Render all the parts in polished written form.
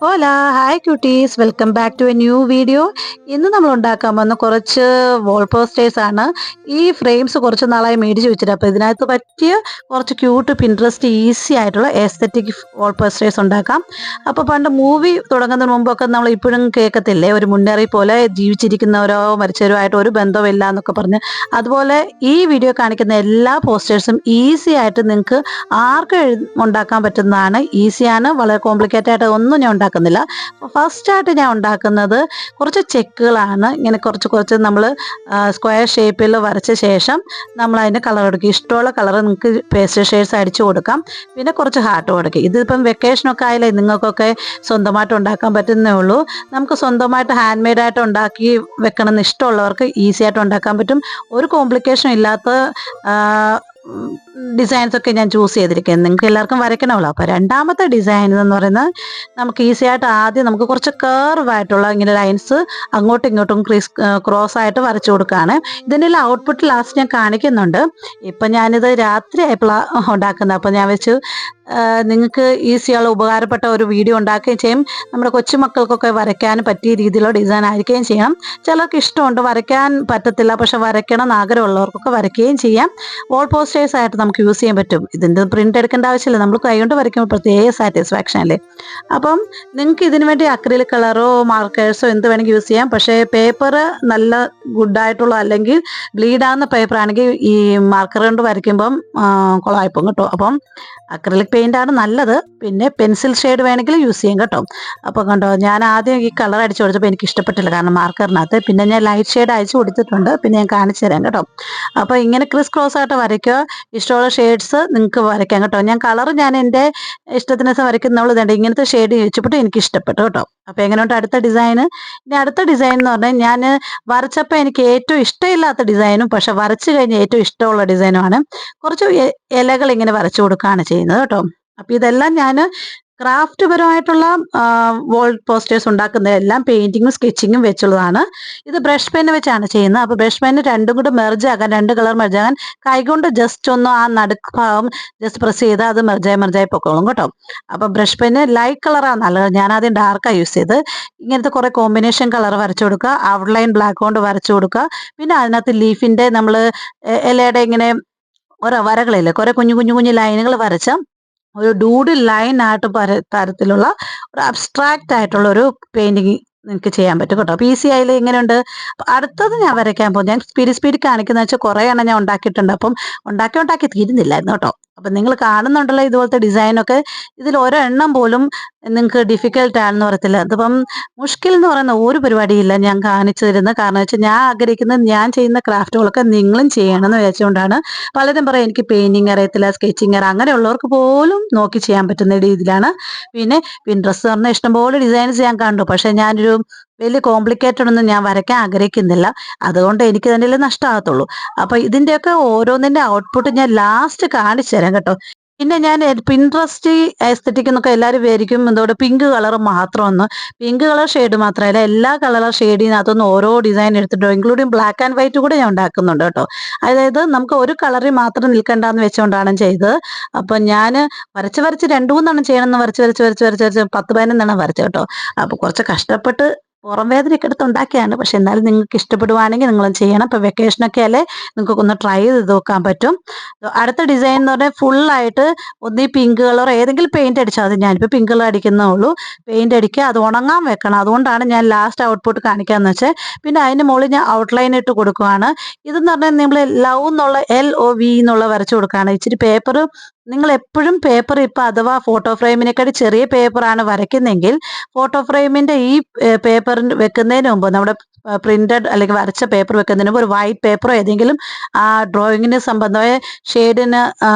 Hola hi cuties, welcome back to a new video. ഇന്ന് നമ്മൾ ഉണ്ടാക്കാൻ വന്ന കുറച്ച് വോൾ പോസ്റ്റേഴ്സ് ആണ്. ഈ ഫ്രെയിംസ് കുറച്ച് നാളായി മേടിച്ച് വെച്ചിട്ട്, അപ്പോൾ ഇതിനകത്ത് പറ്റിയ കുറച്ച് ക്യൂട്ട് പിൻട്രസ്റ്റ് ഈസി ആയിട്ടുള്ള എസ്തെറ്റിക് വോൾ പോസ്റ്റേഴ്സ് ഉണ്ടാക്കാം. അപ്പോൾ പണ്ട് മൂവി തുടങ്ങുന്നതിന് മുമ്പൊക്കെ നമ്മൾ ഇപ്പോഴും കേൾക്കത്തില്ലേ, ഒരു മുന്നറിയിപ്പ് പോലെ ജീവിച്ചിരിക്കുന്നവരോ മരിച്ചവരോ ആയിട്ട് ഒരു ബന്ധമില്ല എന്നൊക്കെ പറഞ്ഞ്. അതുപോലെ ഈ വീഡിയോ കാണിക്കുന്ന എല്ലാ പോസ്റ്റേഴ്സും ഈസി ആയിട്ട് നിങ്ങൾക്ക് ആർക്കും ഉണ്ടാക്കാൻ പറ്റുന്നതാണ്. ഈസിയാണ്, വളരെ കോംപ്ലിക്കേറ്റഡ് ആയിട്ട് ഒന്നും ഞാൻ ഉണ്ടാക്കുന്നില്ല. ഫസ്റ്റ് ആയിട്ട് ഞാൻ ഉണ്ടാക്കുന്നത് കുറച്ച് ചെക്കുകളാണ്. ഇങ്ങനെ കുറച്ച് കുറച്ച് നമ്മൾ സ്ക്വയർ ഷേപ്പിൽ വരച്ച ശേഷം നമ്മൾ അതിന് കളർ കൊടുക്കുക. ഇഷ്ടമുള്ള കളർ നിങ്ങൾക്ക് പേസ്റ്റൽ ഷെയ്ഡ്സ് അടിച്ചു കൊടുക്കാം. പിന്നെ കുറച്ച് ഹാർട്ട് കൊടുക്കുക. ഇതിപ്പം വെക്കേഷനൊക്കെ ആയാലേ നിങ്ങൾക്കൊക്കെ സ്വന്തമായിട്ട് ഉണ്ടാക്കാൻ പറ്റുന്നേ ഉള്ളൂ. നമുക്ക് സ്വന്തമായിട്ട് ഹാൻഡ് മെയ്ഡായിട്ട് ഉണ്ടാക്കി വെക്കണമെന്ന് ഇഷ്ടമുള്ളവർക്ക് ഈസി ആയിട്ട് ഉണ്ടാക്കാൻ പറ്റും. ഒരു കോംപ്ലിക്കേഷൻ ഇല്ലാത്ത ഡിസൈൻസ് ഒക്കെ ഞാൻ ചൂസ് ചെയ്തിരിക്കുന്നത്. നിങ്ങൾക്ക് എല്ലാവർക്കും വരയ്ക്കണമല്ലോ. അപ്പോൾ രണ്ടാമത്തെ ഡിസൈൻ എന്ന് പറയുന്നത് നമുക്ക് ഈസി ആയിട്ട് ആദ്യം നമുക്ക് കുറച്ച് കർവ് ആയിട്ടുള്ള ഇങ്ങനെ ലൈൻസ് അങ്ങോട്ടും ഇങ്ങോട്ടും ക്രോസ് ആയിട്ട് വരച്ചു കൊടുക്കുകയാണ്. ഇതിൻ്റെ ഔട്ട്പുട്ട് ലാസ്റ്റ് ഞാൻ കാണിക്കുന്നുണ്ട്. ഇപ്പം ഞാനിത് രാത്രി ആയപ്പോഴാണ് ഉണ്ടാക്കുന്നത്. അപ്പോൾ ഞാൻ വെച്ച് നിങ്ങൾക്ക് ഈസിയുള്ള ഉപകാരപ്പെട്ട ഒരു വീഡിയോ ഉണ്ടാക്കുകയും ചെയ്യും. നമ്മുടെ കൊച്ചുമക്കൾക്കൊക്കെ വരയ്ക്കാൻ പറ്റിയ രീതിയിലുള്ള ഡിസൈൻ ആയിരിക്കുകയും ചെയ്യാം. ചിലർക്ക് ഇഷ്ടമുണ്ട്, വരയ്ക്കാൻ പറ്റത്തില്ല, പക്ഷെ വരയ്ക്കണം എന്ന് ആഗ്രഹമുള്ളവർക്കൊക്കെ വരയ്ക്കുകയും ചെയ്യാം. വോൾ പോസ്റ്റേഴ്സ് ആയിട്ട് നമുക്ക് യൂസ് ചെയ്യാൻ പറ്റും. ഇതിൻ്റെ പ്രിന്റ് എടുക്കേണ്ട ആവശ്യമില്ല, നമ്മൾ കൈകൊണ്ട് വരയ്ക്കുമ്പോൾ പ്രത്യേക സാറ്റിസ്ഫാക്ഷൻ അല്ലേ. അപ്പം നിങ്ങൾക്ക് ഇതിനു വേണ്ടി അക്രിലിക് കളറോ മാർക്കേഴ്സോ എന്ത് വേണമെങ്കിൽ യൂസ് ചെയ്യാം. പക്ഷേ പേപ്പർ നല്ല ഗുഡായിട്ടുള്ള അല്ലെങ്കിൽ ബ്ലീഡാകുന്ന പേപ്പർ ആണെങ്കിൽ ഈ മാർക്കർ കൊണ്ട് വരയ്ക്കുമ്പം കുളമായിപ്പോകും കേട്ടോ. അപ്പം അക്രിലിക് പെയിന്റ് ആണ് നല്ലത്. പിന്നെ പെൻസിൽ ഷെയ്ഡ് വേണമെങ്കിൽ യൂസ് ചെയ്യാം കേട്ടോ. അപ്പോൾ കണ്ടോ, ഞാൻ ആദ്യം ഈ കളർ അടിച്ചു കൊടുത്തപ്പോൾ എനിക്ക് ഇഷ്ടപ്പെട്ടില്ല, കാരണം മാർക്കറിനകത്ത്. പിന്നെ ഞാൻ ലൈറ്റ് ഷെയ്ഡ് അയച്ചു കൊടുത്തിട്ടുണ്ട്, പിന്നെ ഞാൻ കാണിച്ചു തരാം കേട്ടോ. അപ്പോൾ ഇങ്ങനെ ക്രിസ് ക്രോസ് ആയിട്ട് വരയ്ക്കുക. ഇഷ്ടമുള്ള ഷെയ്ഡ്സ് നിങ്ങൾക്ക് വരയ്ക്കാം കേട്ടോ. ഞാൻ എൻ്റെ ഇഷ്ടത്തിന് വരയ്ക്കുന്നവൾ ഇതുണ്ട്, ഇങ്ങനത്തെ ഷെയ്ഡ് ചോദിച്ചപ്പോൾ എനിക്ക് ഇഷ്ടപ്പെട്ടു കേട്ടോ. അപ്പോൾ എങ്ങനെയുണ്ട് അടുത്ത ഡിസൈൻ? ഇനി അടുത്ത ഡിസൈൻ എന്ന് പറഞ്ഞാൽ ഞാൻ വരച്ചപ്പോൾ എനിക്ക് ഏറ്റവും ഇഷ്ടമില്ലാത്ത ഡിസൈനും പക്ഷെ വരച്ചു കഴിഞ്ഞാൽ ഏറ്റവും ഇഷ്ടമുള്ള ഡിസൈനുമാണ്. കുറച്ച് ഇലകൾ ഇങ്ങനെ വരച്ചു കൊടുക്കുകയാണ് ചെയ്യുന്നത് കേട്ടോ. അപ്പൊ ഇതെല്ലാം ഞാൻ ക്രാഫ്റ്റ് പരമായിട്ടുള്ള വോൾ പോസ്റ്റേഴ്സ് ഉണ്ടാക്കുന്നതെല്ലാം പെയിന്റിങ്ങും സ്കെച്ചിങ്ങും വെച്ചുള്ളതാണ്. ഇത് ബ്രഷ് പെൻ വെച്ചാണ് ചെയ്യുന്നത്. അപ്പോൾ ബ്രഷ് പെൻ രണ്ടും കൂടെ മെർജ് ആകാൻ, രണ്ട് കളർ മെർജ് ആകാൻ കൈകൊണ്ട് ജസ്റ്റ് ഒന്ന് ആ നടുക്ക് ഭാഗം ജസ്റ്റ് പ്രസ് ചെയ്താൽ അത് മെർജായി പൊക്കോളും കേട്ടോ. അപ്പം ബ്രഷ് പെന്ന് ലൈറ്റ് കളറാണ് നല്ലത്. ഞാൻ ആദ്യം ഡാർക്കാണ് യൂസ് ചെയ്ത്. ഇങ്ങനത്തെ കുറേ കോമ്പിനേഷൻ കളർ വരച്ചു കൊടുക്കുക, ഔട്ട്ലൈൻ ബ്ലാക്ക് കൊണ്ട് വരച്ചു കൊടുക്കുക. പിന്നെ അതിനകത്ത് ലീഫിന്റെ നമ്മൾ ഇലയുടെ ഇങ്ങനെ ഓരോ വരകളില്ലേ, കുറെ കുഞ്ഞു കുഞ്ഞു കുഞ്ഞു ലൈനുകൾ വരച്ച ഒരു ഡൂഡിൽ ലൈൻ ആയിട്ട് തരത്തിലുള്ള ഒരു അബ്സ്ട്രാക്റ്റ് ആയിട്ടുള്ള ഒരു പെയിന്റിങ് നിങ്ങൾക്ക് ചെയ്യാൻ പറ്റും കേട്ടോ. പി സി ആയാലും ഇങ്ങനെയുണ്ട്. അടുത്തത് ഞാൻ വരയ്ക്കാൻ പോകും. ഞാൻ സ്പീഡ് കാണിക്കുന്ന വെച്ചാൽ കുറേ എണ്ണം ഞാൻ ഉണ്ടാക്കിയിട്ടുണ്ട്. അപ്പം ഉണ്ടാക്കി തീരുന്നില്ലായിരുന്നു കേട്ടോ. അപ്പം നിങ്ങൾ കാണുന്നുണ്ടല്ലോ ഇതുപോലത്തെ ഡിസൈനൊക്കെ, ഇതിൽ ഓരോ എണ്ണം പോലും നിങ്ങൾക്ക് ഡിഫിക്കൽട്ട് ആണെന്ന് പറയത്തില്ല. അതിപ്പം മുഷ്കിൽ എന്ന് പറയുന്ന ഒരു പരിപാടിയില്ല ഞാൻ കാണിച്ചു തരുന്നത്. കാരണം വെച്ചാൽ ഞാൻ ആഗ്രഹിക്കുന്നത് ഞാൻ ചെയ്യുന്ന ക്രാഫ്റ്റുകളൊക്കെ നിങ്ങളും ചെയ്യണമെന്ന് വിചാരിച്ചുകൊണ്ടാണ്. പലരും പറയും എനിക്ക് പെയിന്റിങ് അറിയത്തില്ല, സ്കെച്ചിങ് അങ്ങനെയുള്ളവർക്ക് പോലും നോക്കി ചെയ്യാൻ പറ്റുന്ന രീതിയിലാണ്. പിന്നെ പിൻട്രസ്റ്റ് പറഞ്ഞാൽ ഇഷ്ടംപോലെ ഡിസൈൻസ് ഞാൻ കണ്ടു, പക്ഷെ ഞാനൊരു വലിയ കോംപ്ലിക്കേറ്റഡ് ഒന്നും ഞാൻ വരയ്ക്കാൻ ആഗ്രഹിക്കുന്നില്ല. അതുകൊണ്ട് എനിക്ക് തന്നെ നഷ്ടമാകത്തുള്ളൂ. അപ്പൊ ഇതിന്റെയൊക്കെ ഓരോന്നിന്റെ ഔട്ട്പുട്ട് ഞാൻ ലാസ്റ്റ് കാണിച്ചു തരാം കേട്ടോ. പിന്നെ ഞാൻ പിൻട്രസ്റ്റ് എസ്തെറ്റിക് എന്നൊക്കെ എല്ലാവരും വിചാരിക്കും എന്തോടെ പിങ്ക് കളർ മാത്രമൊന്ന്. പിങ്ക് കളർ ഷെയ്ഡ് മാത്രമല്ല, എല്ലാ കളർ ഷെയ്ഡിനകത്തൊന്നും ഓരോ ഡിസൈൻ എടുത്തിട്ടോ, ഇൻക്ലൂഡിങ് ബ്ലാക്ക് ആൻഡ് വൈറ്റ് കൂടെ ഞാൻ ഉണ്ടാക്കുന്നുണ്ട് കേട്ടോ. അതായത് നമുക്ക് ഒരു കളറിൽ മാത്രം നിൽക്കണ്ടെന്ന് വെച്ചുകൊണ്ടാണ് ചെയ്തത്. അപ്പം ഞാൻ വരച്ച് 2-3 ചെയ്യണമെന്ന് വരച്ച് 10-11 വരച്ചു കേട്ടോ. അപ്പൊ കുറച്ച് കഷ്ടപ്പെട്ട് പുറം വേദനയൊക്കെ എടുത്ത് ഉണ്ടാക്കിയാണ്. പക്ഷെ എന്നാലും നിങ്ങൾക്ക് ഇഷ്ടപ്പെടുവാണെങ്കിൽ നിങ്ങളും ചെയ്യണം. ഇപ്പൊ വെക്കേഷനൊക്കെ അല്ലേ, നിങ്ങൾക്ക് ഒന്ന് ട്രൈ ചെയ്ത് നോക്കാൻ പറ്റും. അടുത്ത ഡിസൈൻ എന്ന് പറഞ്ഞാൽ ഫുള്ളായിട്ട് ഒന്നീ പിങ്ക് കളർ ഏതെങ്കിലും പെയിന്റ് അടിച്ചാൽ മതി. ഞാനിപ്പോൾ പിങ്ക് കളർ അടിക്കുന്നേ ഉള്ളൂ. പെയിന്റ് അടിക്കുക, അത് ഉണങ്ങാൻ വെക്കണം. അതുകൊണ്ടാണ് ഞാൻ ലാസ്റ്റ് ഔട്ട്പുട്ട് കാണിക്കാന്ന് വെച്ചാൽ. പിന്നെ അതിന് മുകളിൽ ഞാൻ ഔട്ട്ലൈൻ ഇട്ട് കൊടുക്കുകയാണ്. ഇതെന്ന് പറഞ്ഞാൽ നമ്മൾ ലവ് എന്നുള്ള LOV എന്നുള്ള വരച്ചു കൊടുക്കുകയാണ്. ഇച്ചിരി പേപ്പർ നിങ്ങൾ എപ്പോഴും പേപ്പർ ഇപ്പം അഥവാ ഫോട്ടോ ഫ്രെയിമിനെക്കാട്ടി ചെറിയ പേപ്പറാണ് വരയ്ക്കുന്നെങ്കിൽ ഫോട്ടോ ഫ്രെയിമിന്റെ ഈ പേപ്പർ വെക്കുന്നതിന് മുമ്പ് നമ്മുടെ പ്രിന്റഡ് അല്ലെങ്കിൽ വരച്ച പേപ്പർ വെക്കുന്നതിന് മുമ്പ് ഒരു വൈറ്റ് പേപ്പറോ ഏതെങ്കിലും ആ ഡ്രോയിങ്ങിന് സംബന്ധമായ ഷെയ്ഡിന്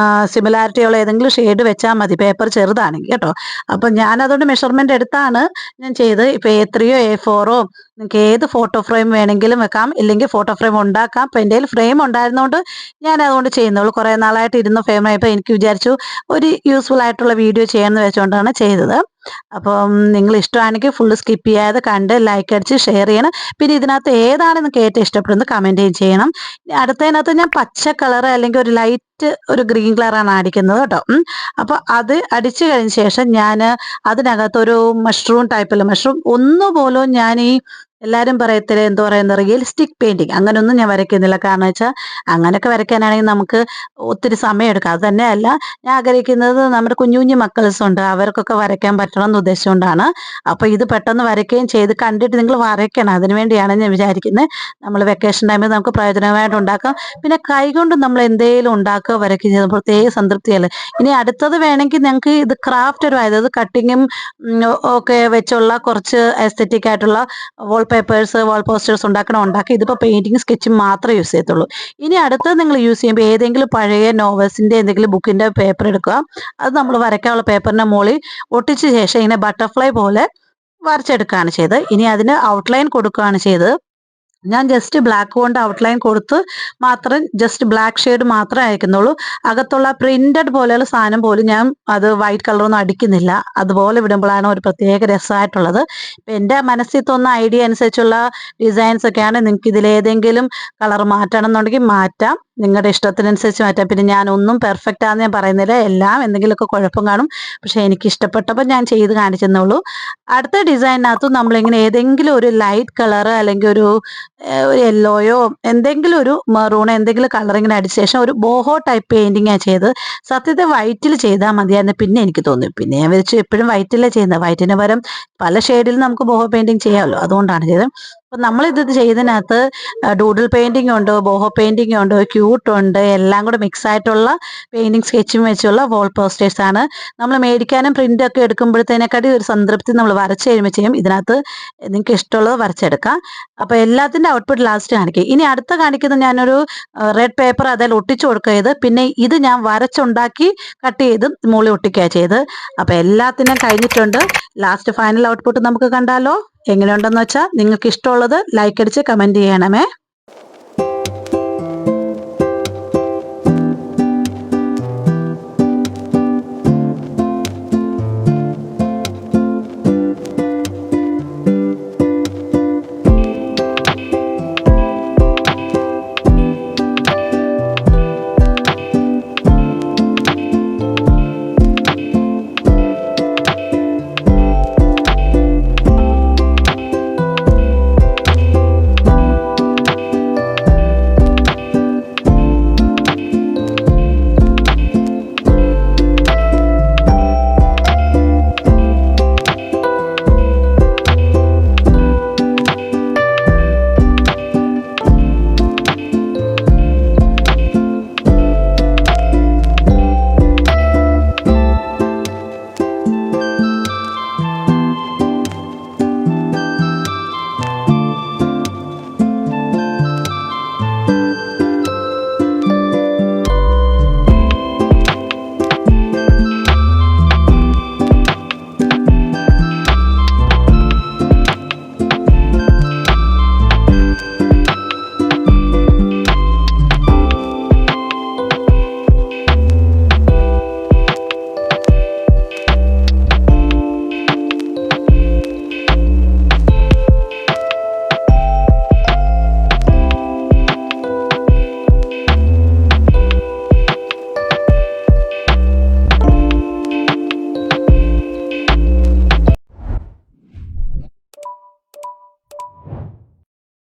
സിമിലാരിറ്റി ഉള്ള ഏതെങ്കിലും ഷെയ്ഡ് വെച്ചാൽ മതി, പേപ്പർ ചെറുതാണെങ്കിൽ കേട്ടോ. അപ്പം ഞാൻ അതുകൊണ്ട് മെഷർമെന്റ് എടുത്താണ് ഞാൻ ചെയ്ത്. ഇപ്പം A3 A4 നിങ്ങൾക്ക് ഏത് ഫോട്ടോ ഫ്രെയിം വേണമെങ്കിലും വെക്കാം, ഇല്ലെങ്കിൽ ഫോട്ടോ ഫ്രെയിം ഉണ്ടാക്കാം. അപ്പം എൻ്റെ കയ്യിൽ ഫ്രെയിം ഉണ്ടായിരുന്നതുകൊണ്ട് ഞാൻ അതുകൊണ്ട് ചെയ്യുന്നുള്ളൂ. കുറേ നാളായിട്ട് ഇരുന്ന ഫ്രെയിമായപ്പോൾ എനിക്ക് വിചാരിച്ചു ഒരു യൂസ്ഫുൾ ആയിട്ടുള്ള വീഡിയോ ചെയ്യാമെന്ന് വെച്ചുകൊണ്ടാണ് ചെയ്തത്. അപ്പം നിങ്ങൾ ഇഷ്ടമാണെങ്കിൽ ഫുള്ള് സ്കിപ്പ് ചെയ്യാതെ കണ്ട് ലൈക്ക് അടിച്ച് ഷെയർ ചെയ്യണം. പിന്നെ ഇതിനകത്ത് ഏതാണ് നിങ്ങൾക്ക് ഏറ്റവും ഇഷ്ടപ്പെടുന്നത് കമൻറ്റ് ചെയ്യണം. അടുത്തതിനകത്ത് ഞാൻ പച്ച കളർ അല്ലെങ്കിൽ ഒരു ലൈറ്റ് ഒരു ഗ്രീൻ കളറാണ് അടിക്കുന്നത് കേട്ടോ. അപ്പോൾ അത് അടിച്ചു കഴിഞ്ഞ ശേഷം ഞാൻ അതിനകത്തൊരു മഷ്റൂം ടൈപ്പിൽ മഷ്റൂം ഒന്നുപോലും ഞാൻ ഈ എല്ലാവരും പറയത്തില്ലേ എന്താ പറയുന്നത് റിയലിസ്റ്റിക് പെയിന്റിങ് അങ്ങനെയൊന്നും ഞാൻ വരയ്ക്കുന്നില്ല. കാരണം വെച്ചാൽ അങ്ങനെയൊക്കെ വരയ്ക്കാനാണെങ്കിൽ നമുക്ക് ഒത്തിരി സമയം എടുക്കാം. അത് തന്നെയല്ല ഞാൻ ആഗ്രഹിക്കുന്നത് നമ്മുടെ കുഞ്ഞു കുഞ്ഞു മക്കൾസ് ഉണ്ട് അവർക്കൊക്കെ വരയ്ക്കാൻ പറ്റണം എന്ന് ഉദ്ദേശിച്ചുകൊണ്ടാണ്. അപ്പോൾ ഇത് പെട്ടെന്ന് വരയ്ക്കുകയും ചെയ്ത് കണ്ടിട്ട് നിങ്ങൾ വരയ്ക്കണം. അതിനുവേണ്ടിയാണ് ഞാൻ വിചാരിക്കുന്നത്. നമ്മൾ വെക്കേഷൻ ടൈമിൽ നമുക്ക് പ്രയോജനമായിട്ട് ഉണ്ടാക്കാം. പിന്നെ കൈകൊണ്ട് നമ്മൾ എന്തെങ്കിലും ഉണ്ടാക്കുക വരയ്ക്കുക ചെയ്യുന്ന പ്രത്യേക സംതൃപ്തിയല്ലേ. ഇനി അടുത്തത് വേണമെങ്കിൽ ഞങ്ങൾക്ക് ഇത് ക്രാഫ്റ്റ് ഒരു അതായത് കട്ടിങ്ങും ഒക്കെ വെച്ചുള്ള കുറച്ച് എസ്തെറ്റിക് ആയിട്ടുള്ള പേപ്പേഴ്സ് വാൾ പോസ്റ്റേഴ്സ് ഉണ്ടാക്കി ഇതിപ്പോൾ പെയിന്റിങ് സ്കെച്ചും മാത്രമേ യൂസ് ചെയ്യത്തുള്ളൂ. ഇനി അടുത്തത് നിങ്ങൾ യൂസ് ചെയ്യുമ്പോൾ ഏതെങ്കിലും പഴയ നോവൽസിന്റെ എന്തെങ്കിലും ബുക്കിന്റെ പേപ്പർ എടുക്കുക. അത് നമ്മൾ വരയ്ക്കാനുള്ള പേപ്പറിന്റെ മുകളിൽ ഒട്ടിച്ച ശേഷം ഇങ്ങനെ ബട്ടർഫ്ലൈ പോലെ വരച്ചെടുക്കുകയാണ് ചെയ്തത്. ഇനി അതിന് ഔട്ട്ലൈൻ കൊടുക്കുകയാണ് ചെയ്തത്. ഞാൻ ജസ്റ്റ് ബ്ലാക്ക് കൊണ്ട് ഔട്ട്ലൈൻ കൊടുത്ത് മാത്രം ജസ്റ്റ് ബ്ലാക്ക് ഷെയ്ഡ് മാത്രമേ അയക്കുന്നുള്ളൂ. അകത്തുള്ള പ്രിന്റഡ് പോലെയുള്ള സാധനം പോലും ഞാൻ അത് വൈറ്റ് കളറൊന്നും അടിക്കുന്നില്ല. അതുപോലെ വിടുമ്പോഴാണ് ഒരു പ്രത്യേക രസമായിട്ടുള്ളത്. ഇപ്പം എൻ്റെ മനസ്സിൽ തോന്നുന്ന ഐഡിയ അനുസരിച്ചുള്ള ഡിസൈൻസ് ഒക്കെയാണ്. നിങ്ങൾക്ക് ഇതിലേതെങ്കിലും കളർ മാറ്റണം എന്നുണ്ടെങ്കിൽ മാറ്റാം, നിങ്ങളുടെ ഇഷ്ടത്തിനനുസരിച്ച് മാറ്റാം. പിന്നെ ഞാനൊന്നും പെർഫെക്റ്റ് ആണെന്ന് ഞാൻ പറയുന്നില്ല, എല്ലാം എന്തെങ്കിലുമൊക്കെ കുഴപ്പം കാണും. പക്ഷെ എനിക്ക് ഇഷ്ടപ്പെട്ടപ്പോൾ ഞാൻ ചെയ്ത് കാണിച്ചെന്നുള്ളൂ. അടുത്ത ഡിസൈനകത്തും നമ്മളിങ്ങനെ ഏതെങ്കിലും ഒരു ലൈറ്റ് കളർ അല്ലെങ്കിൽ ഒരു യെല്ലോയോ എന്തെങ്കിലും ഒരു മെറൂൺ എന്തെങ്കിലും കളറിങ്ങനെ അടിച്ച ശേഷം ഒരു ബോഹോ ടൈപ്പ് പെയിന്റിങ് ചെയ്ത് സത്യത്തെ വൈറ്റിൽ ചെയ്താൽ മതിയായിരുന്നു. പിന്നെ എനിക്ക് തോന്നി, പിന്നെ ഞാൻ വിചാരിച്ചു എപ്പോഴും വൈറ്റിലേ ചെയ്യുന്നത്, വൈറ്റിന് പകരം പല ഷെയ്ഡിൽ നമുക്ക് ബോഹോ പെയിന്റിങ് ചെയ്യാമല്ലോ, അതുകൊണ്ടാണ് ചെയ്തത്. അപ്പം നമ്മളിത് ചെയ്തതിനകത്ത് ഡൂഡിൽ പെയിന്റിംഗ് ഉണ്ട്, ബോഹോ പെയിന്റിംഗ് ഉണ്ട്, ക്യൂട്ട് ഉണ്ട്, എല്ലാം കൂടെ മിക്സ് ആയിട്ടുള്ള പെയിന്റിങ് സ്കെച്ചും വെച്ചുള്ള വാൾ പോസ്റ്റേഴ്സ് ആണ്. നമ്മൾ മേടിക്കാനും പ്രിന്റ് ഒക്കെ എടുക്കുമ്പോഴത്തേനെക്കാട്ടി ഒരു സംതൃപ്തി നമ്മൾ വരച്ച് കഴിയുമ്പോൾ ചെയ്യും. ഇതിനകത്ത് നിങ്ങൾക്ക് ഇഷ്ടമുള്ളത് വരച്ചെടുക്കാം. അപ്പോൾ എല്ലാത്തിൻ്റെ ഔട്ട്പുട്ട് ലാസ്റ്റ് കാണിക്കും. ഇനി അടുത്ത കാണിക്കുന്നത് ഞാനൊരു റെഡ് പേപ്പർ അതിൽ ഒട്ടിച്ചു കൊടുക്കുക ചെയ്ത്, പിന്നെ ഇത് ഞാൻ വരച്ചുണ്ടാക്കി കട്ട് ചെയ്ത് മുകളിൽ ഒട്ടിക്കുക ചെയ്ത്. അപ്പോൾ എല്ലാത്തിനും കഴിഞ്ഞിട്ടുണ്ട്. ലാസ്റ്റ് ഫൈനൽ ഔട്ട്പുട്ട് നമുക്ക് കണ്ടാലോ. എങ്ങനെയുണ്ടെന്ന് വെച്ചാൽ നിങ്ങൾക്ക് ഇഷ്ടമുള്ളത് ലൈക്ക് അടിച്ച് കമൻറ്റ് ചെയ്യണമേ.